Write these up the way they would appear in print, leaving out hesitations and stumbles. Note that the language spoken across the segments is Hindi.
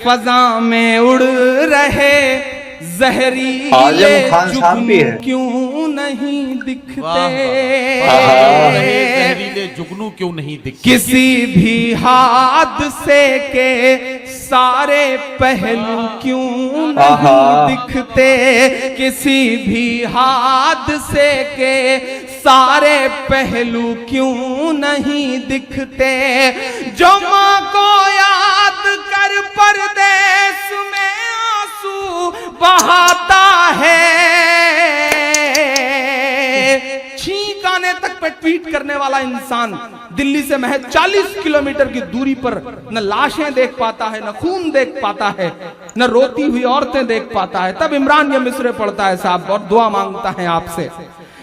फजा में उड़ रहे जहरीले जुगनू क्यों नहीं दिखते, जहरीले जुगनू क्यों नहीं दिखते, किसी भी हादसे के सारे पहलू क्यों नहीं दिखते, किसी भी हादसे के सारे पहलू क्यों नहीं दिखते। जो माँ को याद कर परदेस में आंसू बहाता है, छींक आने तक पे ट्वीट करने वाला इंसान दिल्ली से महज 40 किलोमीटर की दूरी पर न लाशें देख पाता है, न खून देख पाता है, न रोती हुई औरतें देख पाता है। तब इमरान ये मिसरे पढ़ता है साहब और दुआ मांगता है आपसे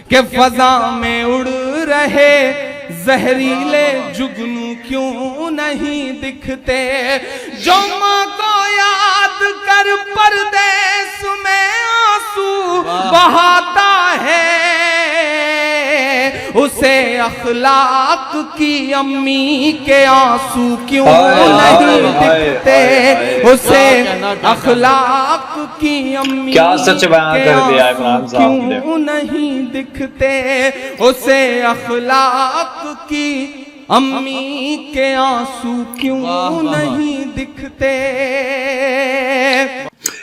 कि फजा में उड़ रहे जहरीले जुगनू क्यों नहीं दिखते। जो माँ को याद कर परदेस में आंसू बहाता है, उसे अखलाक की अम्मी के आंसू क्यों नहीं दिखते, उसे अखलाक की अम्मी क्या सच बयान कर दिया इमरान साहब ने, क्यों नहीं दिखते, उसे अखलाक की अम्मी के आंसू क्यों नहीं दिखते।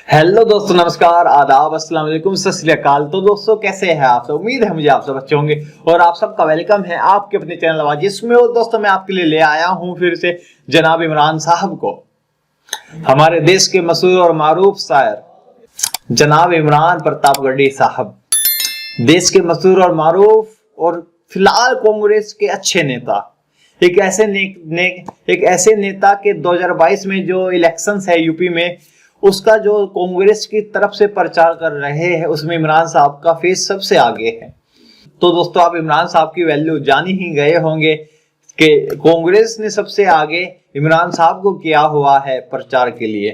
हेलो दोस्तों, नमस्कार, आदाब, अस्सलाम वालेकुम, सत श्री अकाल। तो दोस्तों कैसे हैं आप सब? उम्मीद है मुझे आप सब अच्छे होंगे और आप सबका वेलकम है आपके अपने चैनल आवाज जिसमें। और दोस्तों मैं आपके लिए ले आया हूं फिर से जनाब इमरान साहब को, हमारे देश के मशहूर और मारूफ शायर जनाब इमरान प्रतापगढ़ी साहब, देश के मशहूर और मारूफ और फिलहाल कांग्रेस के अच्छे नेता, एक ऐसे नेता के 2022 में जो इलेक्शंस है यूपी में, उसका जो कांग्रेस की तरफ से प्रचार कर रहे हैं उसमें इमरान साहब का फेस सबसे आगे है। तो दोस्तों आप इमरान साहब की वैल्यू जान ही गए होंगे कि कांग्रेस ने सबसे आगे इमरान साहब को किया हुआ है प्रचार के लिए।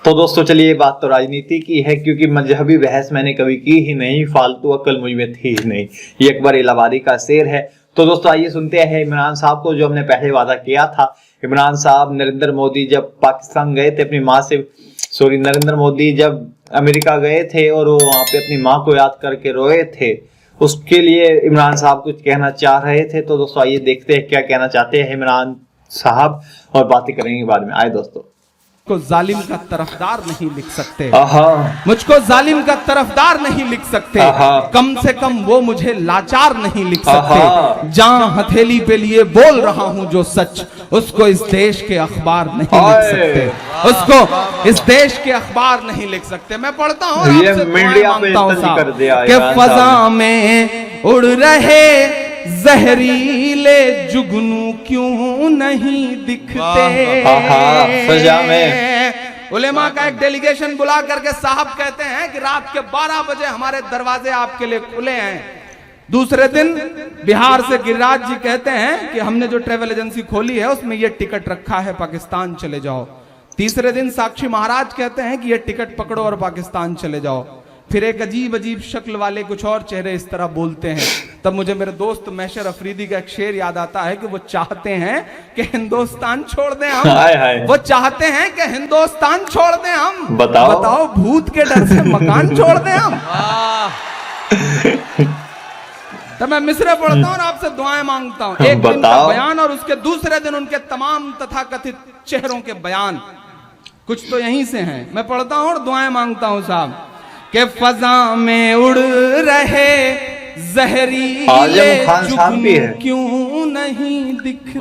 तो दोस्तों चलिए, बात तो राजनीति की है क्योंकि मजहबी बहस मैंने कभी की ही नहीं, फालतू अक्ल मुझ में थी ही नहीं, ये अकबर इलाहाबादी का शेर है। तो दोस्तों आइए सुनते हैं इमरान साहब को, जो हमने पहले वादा किया था। इमरान साहब नरेंद्र मोदी जब पाकिस्तान गए थे अपनी माँ से, नरेंद्र मोदी जब अमेरिका गए थे और वो वहाँ पे अपनी माँ को याद करके रोए थे, उसके लिए इमरान साहब कुछ कहना चाह रहे थे। तो दोस्तों आइए देखते हैं क्या कहना चाहते हैं इमरान साहब और बातें करेंगे बाद में। आए दोस्तों। को जालिम का तरफदार नहीं लिख सकते, मुझको जालिम का तरफदार नहीं लिख सकते, कम से कम वो मुझे लाचार नहीं लिख सकते। जहां हथेली पे लिए बोल रहा हूं जो सच, उसको इस देश के अखबार नहीं लिख सकते, उसको इस देश के अखबार नहीं लिख सकते। मैं पढ़ता हूँ कि फजा में उड़ रहे जहरीले जुगनू क्यों नहीं दिखते। फजा में उलेमा का एक डेलीगेशन बुला करके साहब कहते हैं कि रात के 12 बजे हमारे दरवाजे आपके लिए खुले हैं। दूसरे दिन बिहार से गिरिराज जी कहते हैं कि हमने जो ट्रेवल एजेंसी खोली है उसमें ये टिकट रखा है, पाकिस्तान चले जाओ। तीसरे दिन साक्षी महाराज कहते हैं कि ये टिकट पकड़ो और पाकिस्तान चले जाओ। फिर एक अजीब अजीब शक्ल वाले कुछ और चेहरे इस तरह बोलते हैं। तब मुझे मेरे दोस्त मैशर अफरीदी का एक शेर याद आता है कि वो चाहते हैं कि हिंदुस्तान छोड़ दें हम, वो चाहते हैं कि हिंदुस्तान छोड़ दें हम। बताओ भूत के डर से मकान छोड़ दें हम। तब मैं मिसरे पढ़ता हूँ और आपसे दुआएं मांगता हूँ। एक दिन का बयान और उसके दूसरे दिन उनके तमाम तथाकथित चेहरों के बयान कुछ तो यहीं से हैं। मैं पढ़ता हूँ और दुआएं मांगता हूँ साहब कि फजा में उड़ रहे जहरीले जुगनू क्यों नहीं दिखते,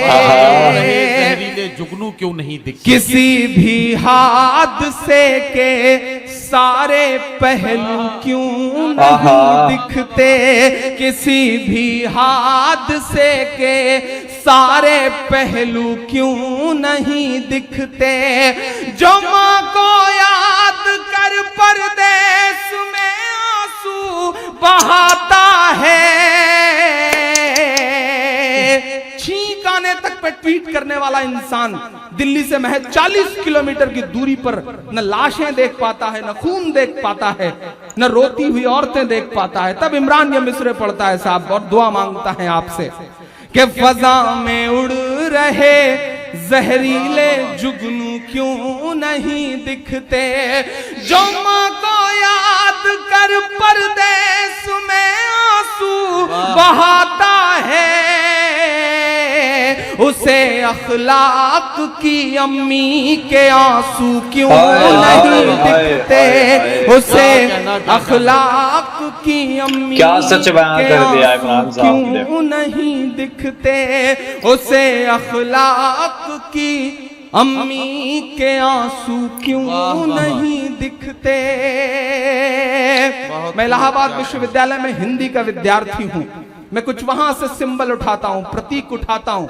जहरीले जुगनू क्यों नहीं दिखते, किसी भी हादसे के सारे पहलू क्यों नहीं दिखते, किसी भी हादसे के सारे पहलू क्यों नहीं दिखते। जो माँ को याद कर परदेस में आंसू बहाता है, छींक आने तक पे ट्वीट करने वाला इंसान दिल्ली से महज 40 किलोमीटर की दूरी पर न लाशें देख पाता है, न खून देख पाता है, न रोती हुई औरतें देख पाता है। तब इमरान ये मिसरे पढ़ता है साहब और दुआ मांगता है आपसे कि फजा में उड़ रहे जहरीले जुगनू क्यों नहीं दिखते, जो माँ को याद कर परदेस में आंसू बहाता है, उसे अखलाक की अम्मी के आंसू क्यों नहीं दिखते, उसे अखलाक की अम्मी क्या सच बयान के कर दिया इमरान साहब ने। क्यों नहीं दिखते, उसे अखलाक की अम्मी के आंसू क्यों नहीं दिखते। मैं इलाहाबाद विश्वविद्यालय में हिंदी का विद्यार्थी हूं। मैं कुछ वहां से सिंबल उठाता हूं, प्रतीक उठाता हूं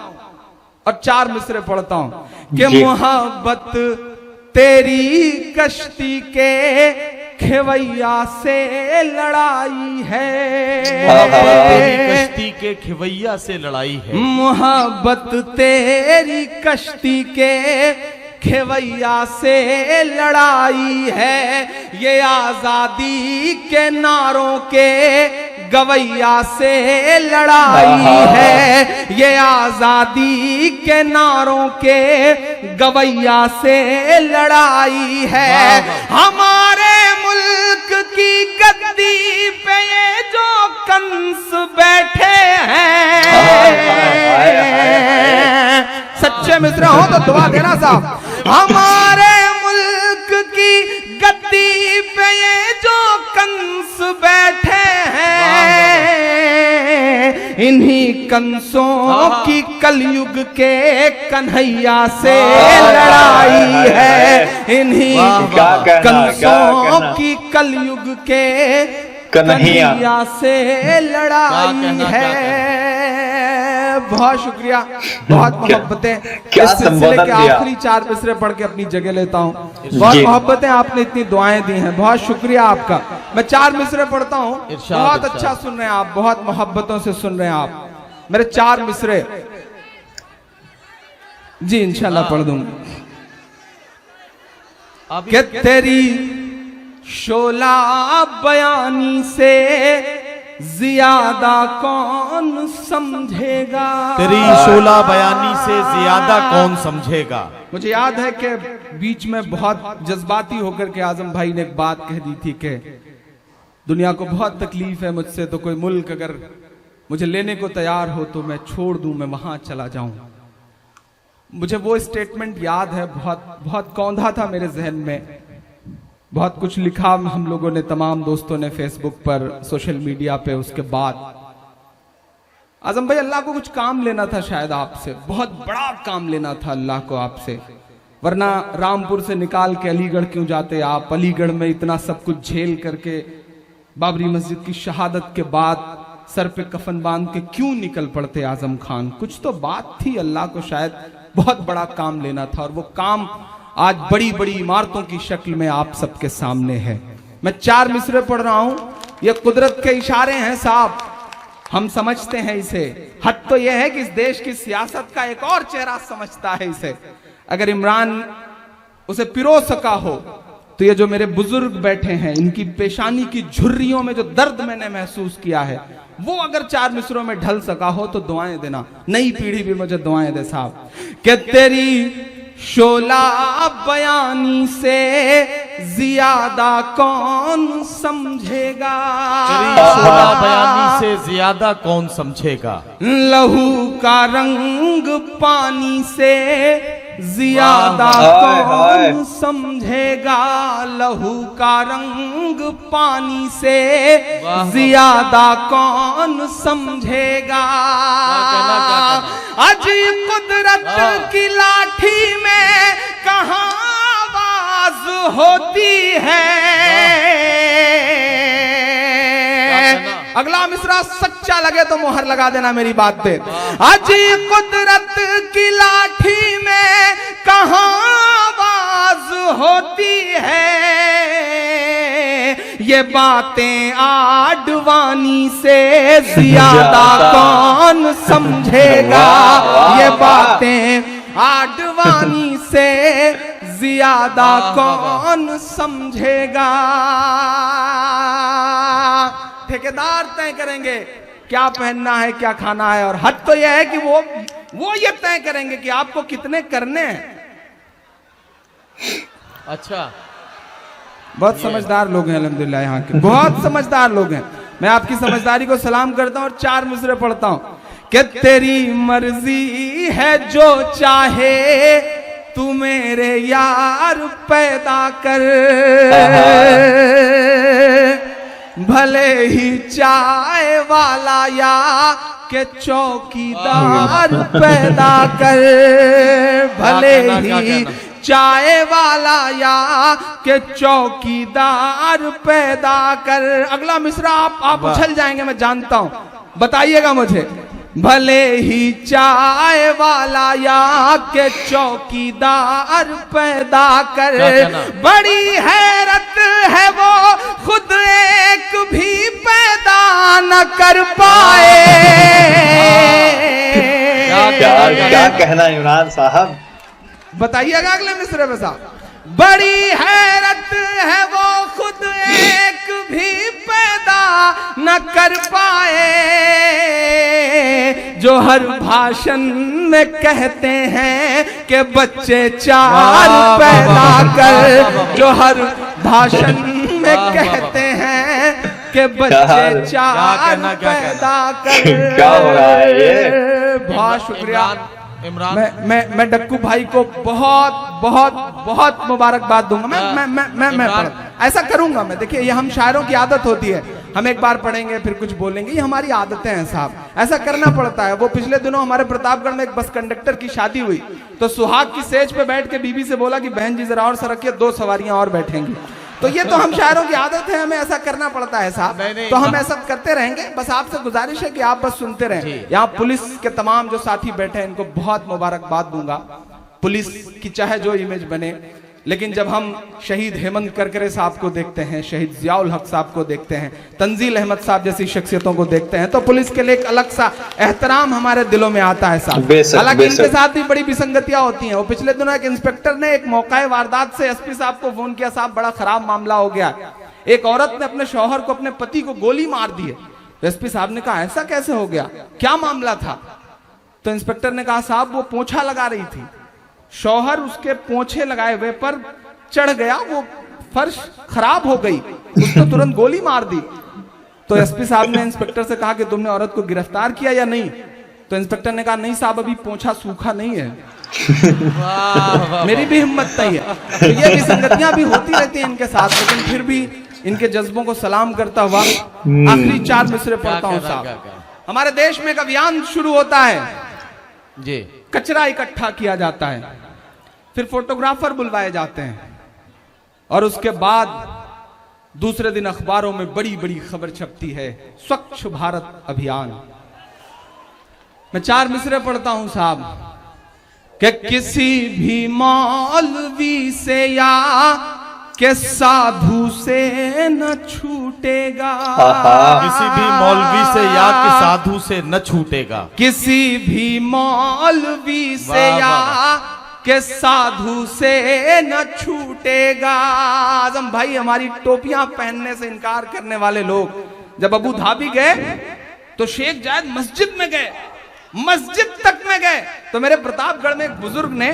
और 4 मिसरे पढ़ता हूं कि मोहब्बत तेरी कश्ती के खेवैया से लड़ाई है, कश्ती के खिवैया से लड़ाई है, मोहब्बत तेरी कश्ती के खेवैया से लड़ाई है, ये आजादी के नारों के गवैया से लड़ाई है, ये आजादी के नारों के गवैया से लड़ाई है। हमारे मुल्क की गद्दी पे ये जो कंस बैठे हैं, सच्चे मित्र हो तो दुआ देना साहब। हमारे मुल्क की गद्दी पे ये जो कंस बैठे हैं, इन्हीं कंसों की कलयुग के कन्हैया से लड़ाई है, इन्हीं कंसों की कलयुग के कन्हैया से लड़ाई है। बहुत शुक्रिया, बहुत मोहब्बतें। इस सिलसिले के आखिरी 4 मिसरे पढ़ के अपनी जगह लेता हूँ। बहुत मोहब्बतें, आपने इतनी दुआएं दी हैं, बहुत शुक्रिया आपका। मैं 4 मिसरे पढ़ता हूँ, बहुत अच्छा सुन रहे हैं आप, बहुत मोहब्बतों से सुन रहे हैं आप। मेरे 4 मिसरे जी इंशाल्लाह पढ़ दूंगा। कि तेरी शोला बयानी से ज्यादा कौन समझेगा, तेरी शोला बयानी से ज्यादा कौन समझेगा। मुझे याद है कि बीच में बहुत जज्बाती होकर के आजम भाई ने एक बात कह दी थी कि दुनिया को बहुत तकलीफ है मुझसे, तो कोई मुल्क अगर मुझे लेने को तैयार हो तो मैं छोड़ दूं, मैं वहां चला जाऊं। मुझे वो स्टेटमेंट याद है, बहुत बहुत कौंधा था मेरे जहन में। बहुत कुछ लिखा हम लोगों ने, तमाम दोस्तों ने फेसबुक पर, सोशल मीडिया पे। उसके बाद आजम भाई अल्लाह को कुछ काम लेना था शायद आपसे, बहुत बड़ा काम लेना था अल्लाह को आपसे, वरना रामपुर से निकाल के अलीगढ़ क्यों जाते आप। अलीगढ़ में इतना सब कुछ झेल करके बाबरी मस्जिद की शहादत के बाद सर पे कफन बांध के क्यों निकल पड़ते आजम खान। कुछ तो बात थी, अल्लाह को शायद बहुत बड़ा काम लेना था, और वो काम आज बड़ी बड़ी इमारतों की शक्ल में आप सबके सामने है। मैं 4 मिसरे पढ़ रहा हूं, ये कुदरत के इशारे हैं साहब, हम समझते हैं इसे। हद तो यह है कि इस देश की सियासत का एक और चेहरा समझता है इसे। अगर इमरान उसे पिरो सका हो तो ये जो मेरे बुजुर्ग बैठे हैं, इनकी पेशानी की झुर्रियों में जो दर्द मैंने महसूस किया है, वो अगर 4 मिसरों में ढल सका हो तो दुआएं देना। नई पीढ़ी भी मुझे दुआएं दे साहब। कि तेरी शोला बयानी से ज्यादा कौन समझेगा, तेरी शोला बयानी से ज्यादा कौन समझेगा। लहू का रंग पानी से ज्यादा कौन समझेगा, लहू का रंग पानी से ज्यादा कौन समझेगा। अजी कुदरत की लाठी में कहाँ आवाज होती है। अगला मिसरा सच्चा लगे तो मोहर लगा देना मेरी बात पे। अजी कुदरत की लाठी में कहाँ आवाज होती है, ये बातें आडवाणी से ज्यादा कौन समझेगा, ये बातें आडवाणी से ज्यादा कौन समझेगा। ठेकेदार तय करेंगे क्या पहनना है, क्या खाना है, और हद तो यह है कि वो वो ये तय करेंगे कि आपको कितने करने हैं। अच्छा, बहुत समझदार लोग हैं अल्हम्दुलिल्लाह, यहाँ के बहुत समझदार लोग हैं। मैं आपकी समझदारी को सलाम करता हूँ और 4 मिसरे पढ़ता हूँ कि तेरी मर्जी है जो चाहे तू मेरे यार पैदा कर, भले ही चाय वाला या के चौकीदार पैदा कर, भले ही चाय वाला या के चौकीदार पैदा कर। अगला मिसरा आप उछल जाएंगे, मैं जानता हूं, बताइएगा मुझे। भले ही चाय वाला या के चौकीदार पैदा कर, बड़ी हैरत है वो खुद एक भी पैदा न कर पाए। क्या कहना है इमरान साहब, बताइएगा अगले मिसरे में साहब। बड़ी हैरत है वो खुद एक भी पैदा न कर पाए, जो हर भाषण में कहते हैं कि बच्चे 4 पैदा कर, जो हर भाषण में कहते हैं कि बच्चे 4 पैदा कर। क्या हो रहा है ये? बहुत शुक्रिया इमरान। मैं डक्कू भाई को बहुत बहुत बहुत मुबारकबाद दूंगा। मैं ऐसा करूंगा। मैं देखिए, ये हम शायरों की आदत होती है, हम एक बार पढ़ेंगे फिर कुछ बोलेंगे, ये हमारी आदतें हैं साहब, ऐसा करना पड़ता है। वो पिछले दिनों हमारे प्रतापगढ़ में एक बस कंडक्टर की शादी हुई, तो सुहाग की सेज पे बैठ के बीबी से बोला कि बहन जी जरा और सरकिए, 2 सवारियां और बैठेंगी। तो ये तो हम शायरों की आदत है, हमें ऐसा करना पड़ता है साहब। तो हम ऐसा करते रहेंगे। बस आपसे गुजारिश है कि आप बस सुनते रहें। यहाँ पुलिस के तमाम जो साथी बैठे हैं, इनको बहुत मुबारकबाद दूंगा। पुलिस की चाहे जो इमेज बने, लेकिन जब हम शहीद हेमंत करकरे साहब को देखते हैं, शहीद जियाउल हक साहब को देखते हैं, तंजील अहमद साहब जैसी शख्सियतों को देखते हैं, तो पुलिस के लिए एक अलग सा एहतराम हमारे दिलों में आता है साहब। हालांकि इनके साथ भी बड़ी विसंगतियां होती हैं। वो पिछले दिनों एक इंस्पेक्टर ने एक मौका वारदात से एसपी साहब को फोन किया, साहब बड़ा खराब मामला हो गया, एक औरत ने अपने शौहर को, अपने पति को गोली मार दी है। तो एसपी साहब ने कहा ऐसा कैसे हो गया, क्या मामला था? तो इंस्पेक्टर ने कहा साहब वो पोछा लगा रही थी, शौहर उसके पोछे लगाए हुए पर चढ़ गया, वो फर्श खराब हो गई, उसको तुरंत गोली मार दी। तो एसपी साहब ने इंस्पेक्टर से कहा कि तुमने औरत को गिरफ्तार किया या नहीं? तो इंस्पेक्टर ने कहा नहीं साहब, अभी पोछा सूखा नहीं है। मेरी भी हिम्मत नहीं है। तो ये विसंगतियां भी होती रहती हैं इनके साथ, लेकिन फिर भी इनके जज्बों को सलाम करता हुआ आखिरी 4 मिसरे पढ़ता हूँ साहब। हमारे देश में एक अभियान शुरू होता है जी, कचरा इकट्ठा किया जाता है, फिर फोटोग्राफर बुलवाए जाते हैं, और उसके बाद दूसरे दिन अखबारों में बड़ी बड़ी खबर छपती है, स्वच्छ भारत अभियान। मैं 4 मिसरे पढ़ता हूं साहब कि किसी भी मौलवी से या के साधु से न छूटेगा, किसी भी मौलवी से या कि साधु से न छूटेगा, किसी भी मौलवी से या के साधु से न छूटेगा। आजम भाई, हमारी टोपियां पहनने से इनकार करने वाले लोग जब अबू धाबी गए तो शेख जायद मस्जिद में गए, मस्जिद तक में गए, तो मेरे प्रतापगढ़ में एक बुजुर्ग ने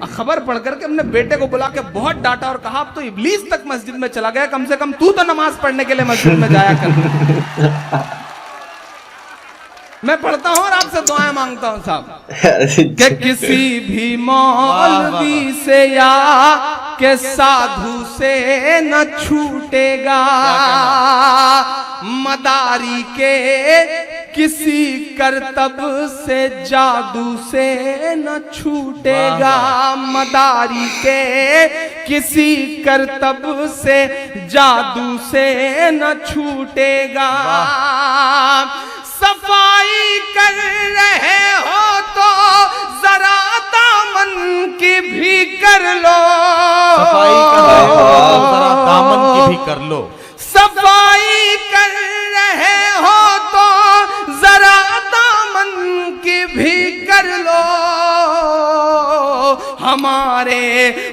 खबर पढ़ करके अपने बेटे को बुला के बहुत डांटा और कहा अब तो इब्लीस तक मस्जिद में चला गया, कम से कम तू तो नमाज पढ़ने के लिए मस्जिद में जाया कर। मैं पढ़ता हूं और आपसे दुआएं मांगता हूं साहब कि किसी भी मौलवी से या के साधु से न छूटेगा, मदारी के किसी करतब से जादू से न छूटेगा, मदारी के किसी करतब से जादू से न छूटेगा। सफाई कर रहे हो तो जरा दामन की भी कर लो, सफाई कर रहे हो जरा दामन की भी कर लो, सफाई कर रहे हो तो जरा दामन की भी कर लो, हमारे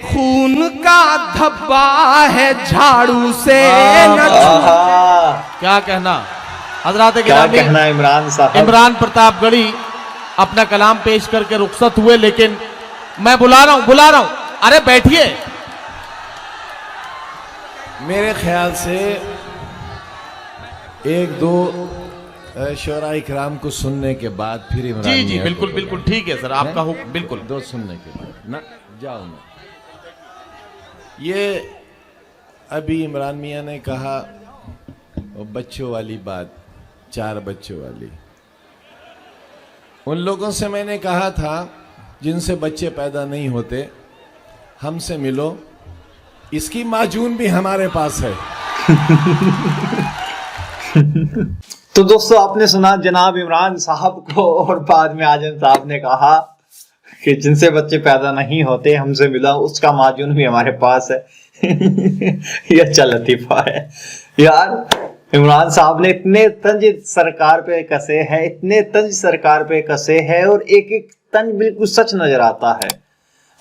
खून का धब्बा है झाड़ू से न क्या कहना हजरात क्या कहना इमरान साहब, इमरान प्रतापगढ़ी अपना कलाम पेश करके रुखसत हुए, लेकिन मैं बुला रहा हूं। अरे बैठिए। मेरे ख्याल से एक दो शोरा इकराम को सुनने के बाद फिर इमरान जी मियां को बिल्कुल बुलाएं। बिल्कुल ठीक है सर, आपका हुक्म। बिल्कुल दो सुनने के बाद ना जाओ ना। ये अभी इमरान मियां ने कहा वो बच्चों वाली बात, 4 बच्चों वाली। उन लोगों से मैंने कहा था जिनसे बच्चे पैदा नहीं होते, हमसे मिलो, इसकी माजून भी हमारे पास है। तो दोस्तों आपने सुना जनाब इमरान साहब को, और बाद में आजम साहब ने कहा कि जिनसे बच्चे पैदा नहीं होते हमसे मिला, उसका माजून भी हमारे पास है। यह अच्छा लतीफा है यार। इमरान साहब ने इतने तंज सरकार पे कसे हैं, इतने तंज सरकार पे कसे हैं, और एक एक तंज बिल्कुल सच नजर आता है।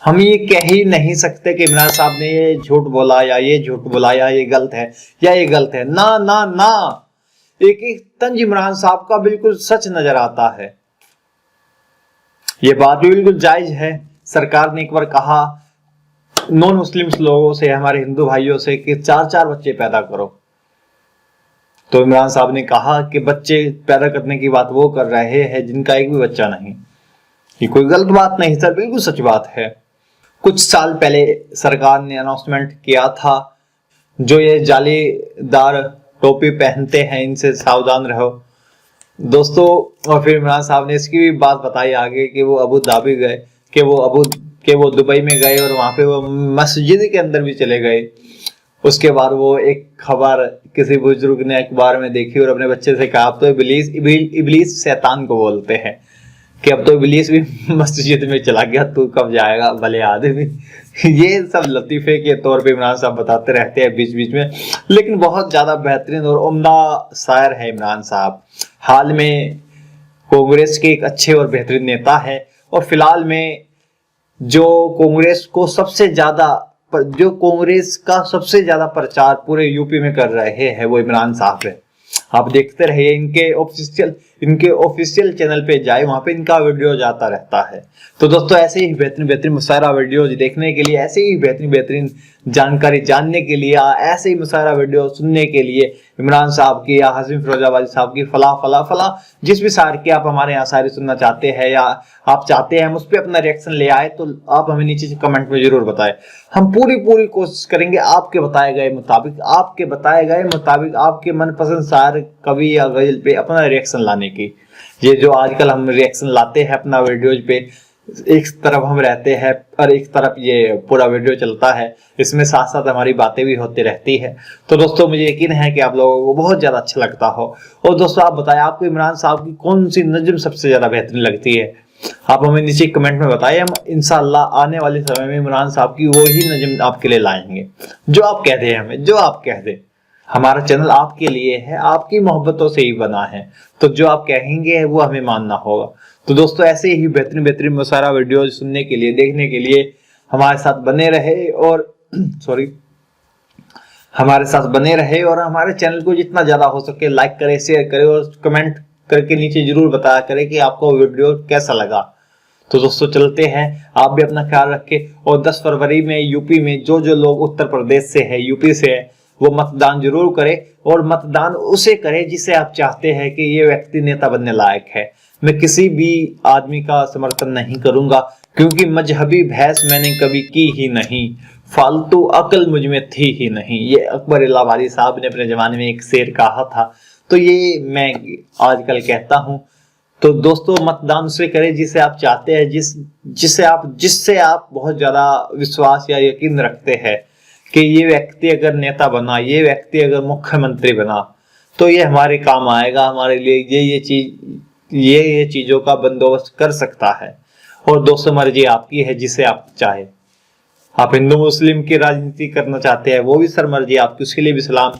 हम ये कह ही नहीं सकते कि इमरान साहब ने ये झूठ बोला या ये झूठ बोला या ये गलत है या ये गलत है। ना ना ना, एक एक तंज इमरान साहब का बिल्कुल सच नजर आता है। ये बात भी बिल्कुल जायज है। सरकार ने एक बार कहा नॉन मुस्लिम लोगों से, हमारे हिंदू भाइयों से, कि 4-4 बच्चे पैदा करो। तो इमरान साहब ने कहा कि बच्चे पैदा करने की बात वो कर रहे हैं जिनका एक भी बच्चा नहीं। ये कोई गलत बात नहीं सर, बिल्कुल सच बात है। कुछ साल पहले सरकार ने अनाउंसमेंट किया था, जो ये जालीदार टोपी पहनते हैं इनसे सावधान रहो दोस्तों। और फिर इमरान साहब ने इसकी भी बात बताई आगे कि वो अबू धाबी गए, कि वो दुबई में गए और वहां पे वो मस्जिद के अंदर भी चले गए। उसके बाद वो एक खबर किसी बुजुर्ग ने अखबार में देखी और अपने बच्चे से कहा अब तो इबलीस शैतान को बोलते हैं, कि अब तो इबलीस भी मस्जिद में चला गया, तू कब जाएगा भले आदमी। ये सब लतीफे के तौर पे इमरान साहब बताते रहते हैं बीच बीच में, लेकिन बहुत ज्यादा बेहतरीन और उम्दा शायर है इमरान साहब। हाल में कांग्रेस के एक अच्छे और बेहतरीन नेता है, और फिलहाल में जो कांग्रेस का सबसे ज्यादा प्रचार पूरे यूपी में कर रहे हैं वो इमरान साहब है। आप देखते रहिए, इनके ऑफिशियल चैनल पे जाए, वहां पे इनका वीडियो जाता रहता है। तो दोस्तों ऐसे ही बेहतरीन मुशायरा वीडियो देखने के लिए, ऐसे ही बेहतरीन जानकारी जानने के लिए, ऐसे ही मुशायरा वीडियो सुनने के लिए इमरान साहब की या हसीम फिरोजाबादी साहब की फला फला फला जिस भी शायर की आप हमारे यहाँ शायरी सुनना चाहते हैं या आप चाहते हैं हम उस पर अपना रिएक्शन ले आए, तो आप हमें नीचे कमेंट में जरूर बताएं। हम पूरी कोशिश करेंगे आपके बताए गए मुताबिक आपके मनपसंद शायर, कवि या गजल पे अपना रिएक्शन लाने की। ये जो आजकल हम रिएक्शन लाते हैं अपना वीडियोज पे, एक तरफ हम रहते हैं और एक तरफ ये पूरा वीडियो चलता है, इसमें साथ साथ हमारी बातें भी होती रहती है। तो दोस्तों मुझे यकीन है कि आप लोगों को बहुत ज्यादा अच्छा लगता हो। और दोस्तों आप बताएं आपको इमरान साहब की कौन सी नज्म सबसे ज्यादा बेहतरीन लगती है, आप हमें नीचे कमेंट में बताइए। हम इंशाअल्लाह आने वाले समय में इमरान साहब की वो ही नज्म आपके लिए लाएंगे, जो आप कह दे हमें, जो आप कह दे। हमारा चैनल आपके लिए है, आपकी मोहब्बतों से ही बना है, तो जो आप कहेंगे वो हमें मानना होगा। तो दोस्तों ऐसे ही बेहतरीन मुशायरा वीडियो सुनने के लिए, देखने के लिए हमारे साथ बने रहे और हमारे चैनल को जितना ज्यादा हो सके लाइक करें, शेयर करें और कमेंट करके नीचे जरूर बताया करें कि आपको वीडियो कैसा लगा। तो दोस्तों चलते हैं, आप भी अपना ख्याल रखें। और 10 फरवरी में यूपी में जो लोग उत्तर प्रदेश से है, यूपी से है, वो मतदान जरूर करे, और मतदान उसे करे जिसे आप चाहते हैं कि ये व्यक्ति नेता बनने लायक है। मैं किसी भी आदमी का समर्थन नहीं करूंगा, क्योंकि मजहबी बहस मैंने कभी की ही नहीं, फालतू अकल मुझ में थी ही नहीं। ये अकबर इलाहाबादी साहब ने अपने जमाने में एक शेर कहा था, तो ये मैं आजकल कहता हूं। तो दोस्तों मतदान उसे करें जिसे आप चाहते हैं, जिससे आप बहुत ज्यादा विश्वास या यकीन रखते हैं कि ये व्यक्ति अगर नेता बना, ये व्यक्ति अगर मुख्यमंत्री बना, तो ये हमारे काम आएगा, हमारे लिए ये चीजों का बंदोबस्त कर सकता है। और दोस्तों मर्जी आपकी है, जिसे आप चाहे। आप हिंदू मुस्लिम की राजनीति करना चाहते हैं, वो भी सर मर्जी आपकी, उसके लिए भी सलाम।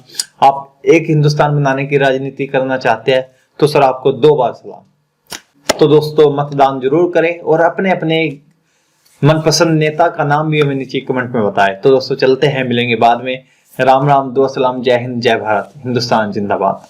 आप एक हिंदुस्तान बनाने की राजनीति करना चाहते हैं, तो सर आपको 2 बार सलाम। तो दोस्तों मतदान जरूर करें और अपने अपने मनपसंद नेता का नाम भी हमें नीचे कमेंट में बताएं। तो दोस्तों चलते हैं, मिलेंगे बाद में। राम राम, दुआ सलाम, जय हिंद, जय भारत, हिंदुस्तान जिंदाबाद।